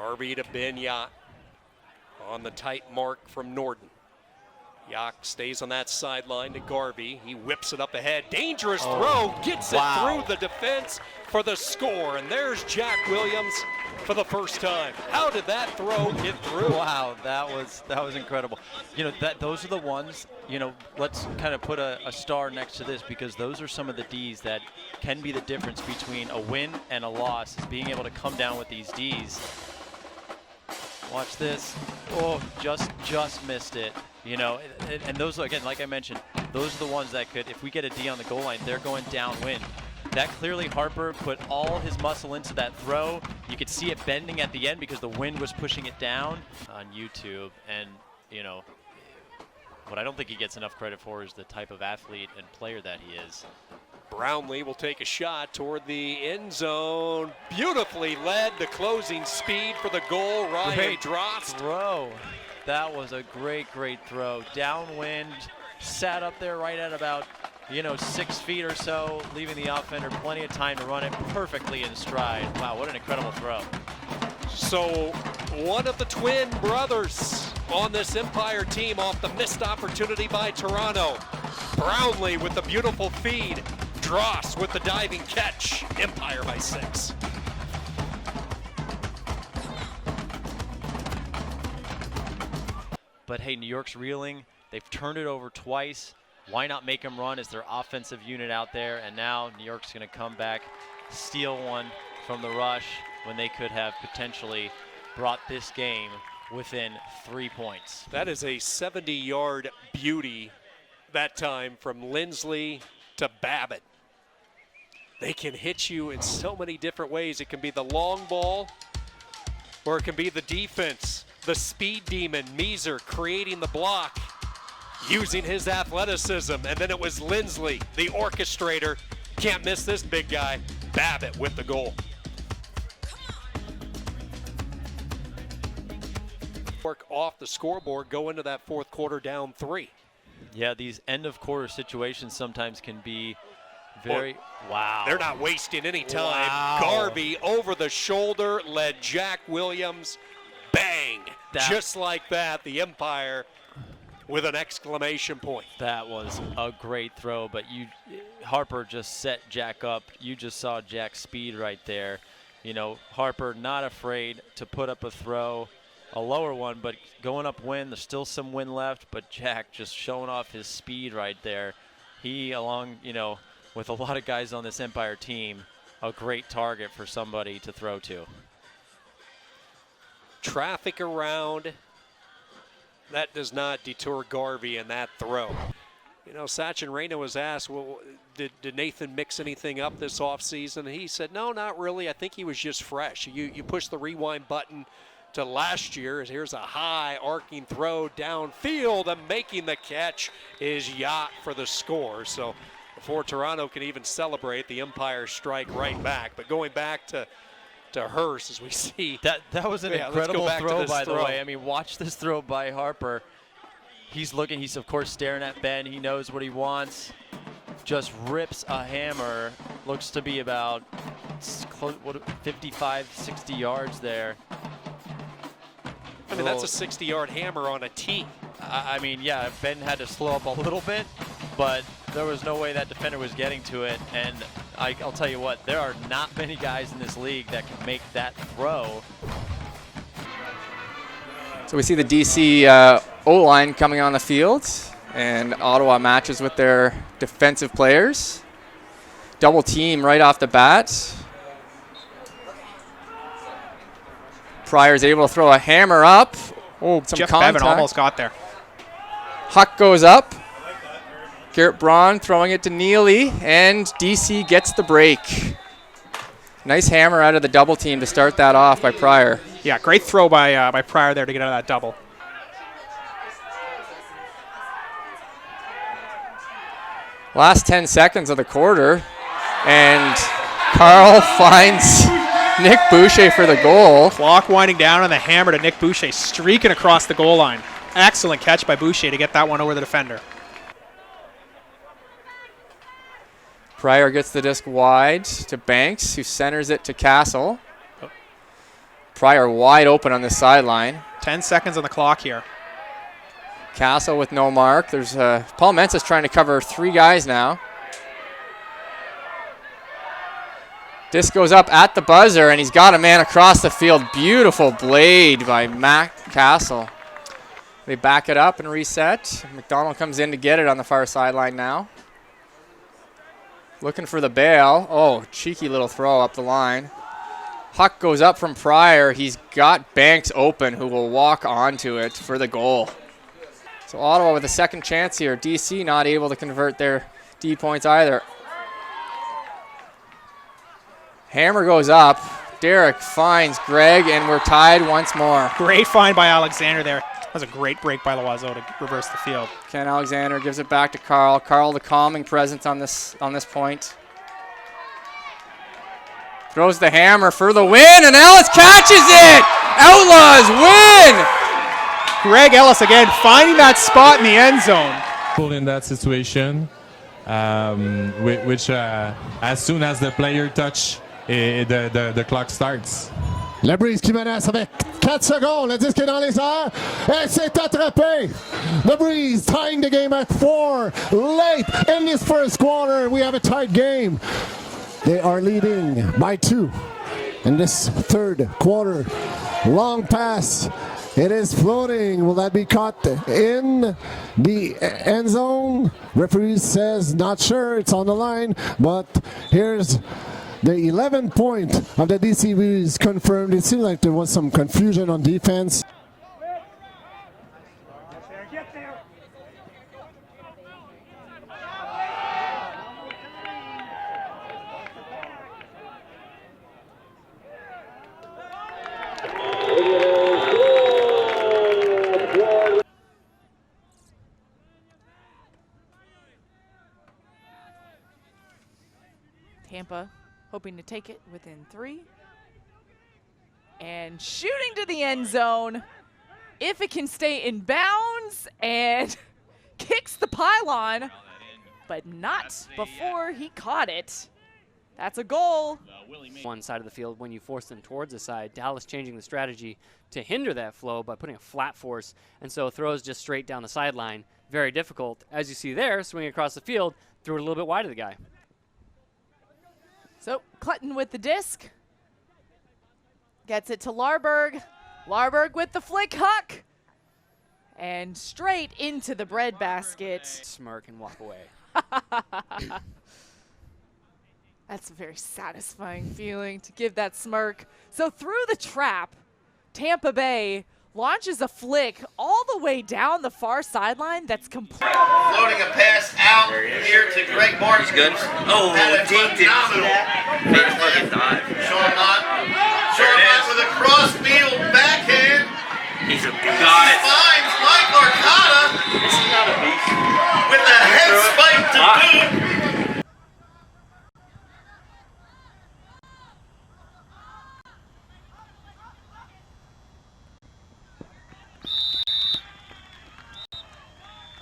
Garvey to Ben Yacht on the tight mark from Norden. Yacht stays on that sideline to Garvey. He whips it up ahead. Dangerous throw. Gets it through the defense for the score. And there's Jack Williams for the first time. How did that throw get through? Wow, that was incredible. You know, those are the ones, you know, let's kind of put a star next to this, because those are some of the Ds that can be the difference between a win and a loss, is being able to come down with these Ds. Watch this. Oh, just missed it. You know, and those, again, like I mentioned, those are the ones that could, if we get a D on the goal line, they're going downwind. That clearly Harper put all his muscle into that throw. You could see it bending at the end because the wind was pushing it down on YouTube. And, you know, what I don't think he gets enough credit for is the type of athlete and player that he is. Brownlee will take a shot toward the end zone. Beautifully led, the closing speed for the goal. Ryan Drost. Throw. That was a great throw. Downwind, sat up there right at about, you know, 6 feet or so, leaving the offender plenty of time to run it perfectly in stride. Wow, what an incredible throw. So one of the twin brothers on this Empire team off the missed opportunity by Toronto. Brownlee with the beautiful feed. Dross with the diving catch. Empire by 6. But hey, New York's reeling. They've turned it over twice. Why not make them run as their offensive unit out there? And now New York's going to come back, steal one from the rush when they could have potentially brought this game within 3 points. That is a 70-yard beauty that time from Lindsley to Babbitt. They can hit you in so many different ways. It can be the long ball, or it can be the defense. The speed demon, Meeser, creating the block, using his athleticism. And then it was Lindsley, the orchestrator. Can't miss this big guy. Babbitt with the goal. Work off the scoreboard, go into that fourth quarter down 3. Yeah, these end of quarter situations sometimes can be very, wow. They're not wasting any time. Wow. Garvey over the shoulder, led Jack Williams. Bang! Just like that, the Empire with an exclamation point. That was a great throw, but Harper just set Jack up. You just saw Jack's speed right there. You know, Harper not afraid to put up a throw, a lower one, but going upwind. There's still some wind left, but Jack just showing off his speed right there. He, along, you know, with a lot of guys on this Empire team, a great target for somebody to throw to. Traffic around. That does not deter Garvey in that throw. You know, Sachin Reyna was asked, well, did Nathan mix anything up this offseason? He said, no, not really. I think he was just fresh. You push the rewind button to last year. Here's a high arcing throw downfield, and making the catch is Yacht for the score. So before Toronto can even celebrate, the Empire strike right back. But going back to Hurst, as we see. That was an incredible throw, by the way. I mean, watch this throw by Harper. He's looking, he's of course staring at Ben. He knows what he wants. Just rips a hammer. Looks to be about 55, 60 yards there. I mean, that's a 60-yard hammer on a tee. I mean, yeah, Ben had to slow up a little bit, but there was no way that defender was getting to it. And I'll tell you what, there are not many guys in this league that can make that throw. So we see the DC O-line coming on the field, and Ottawa matches with their defensive players. Double team right off the bat. Pryor's able to throw a hammer up. Oh, Jeff Bevan almost got there. Huck goes up. Garrett Braun throwing it to Neely, and DC gets the break. Nice hammer out of the double team to start that off by Pryor. Yeah, great throw by Pryor there to get out of that double. Last 10 seconds of the quarter, and Carl finds Nick Boucher for the goal. Clock winding down on the hammer to Nick Boucher, streaking across the goal line. Excellent catch by Boucher to get that one over the defender. Pryor gets the disc wide to Banks, who centers it to Castle. Pryor wide open on the sideline. 10 seconds on the clock here. Castle with no mark. There's Paul Mensa's trying to cover 3 guys now. Disc goes up at the buzzer, and he's got a man across the field. Beautiful blade by Mac Castle. They back it up and reset. McDonald comes in to get it on the far sideline now. Looking for the bail. Oh, cheeky little throw up the line. Huck goes up from Pryor. He's got Banks open, who will walk onto it for the goal. So Ottawa with a second chance here. DC not able to convert their D points either. Hammer goes up. Derek finds Greg, and we're tied once more. Great find by Alexander there. That was a great break by Loiseau to reverse the field. Ken Alexander gives it back to Carl. Carl, the calming presence on this point. Throws the hammer for the win, and Ellis catches it! Outlaws win! Greg Ellis again finding that spot in the end zone. In that situation, which as soon as the player touch, the clock starts. Le Breeze qui menace avec 4 secondes. Le disque est dans les airs. Et c'est attrapé. The Breeze tying the game at 4. Late in this first quarter, we have a tight game. They are leading by 2 in this third quarter. Long pass. It is floating. Will that be caught in the end zone? Referee says not sure. It's on the line. But here's the 11th point of the DCB is confirmed. It seemed like there was some confusion on defense. Tampa hoping to take it within 3. And shooting to the end zone. If it can stay in bounds, and kicks the pylon, but not before he caught it. That's a goal. One side of the field, when you force them towards the side, Dallas changing the strategy to hinder that flow by putting a flat force, and so throws just straight down the sideline. Very difficult. As you see there, swinging across the field, threw it a little bit wide of the guy. So Clutton with the disc. Gets it to Larberg. Larberg with the flick Huck. And straight into the breadbasket. Smirk and walk away. That's a very satisfying feeling to give that smirk. So through the trap, Tampa Bay launches a flick all the way down the far sideline that's complete. Floating a pass out here to Greg Martin. He's good. Oh, dink, did you see that? Made a fucking dive. Sean Mott with a cross field backhand. He's a beast.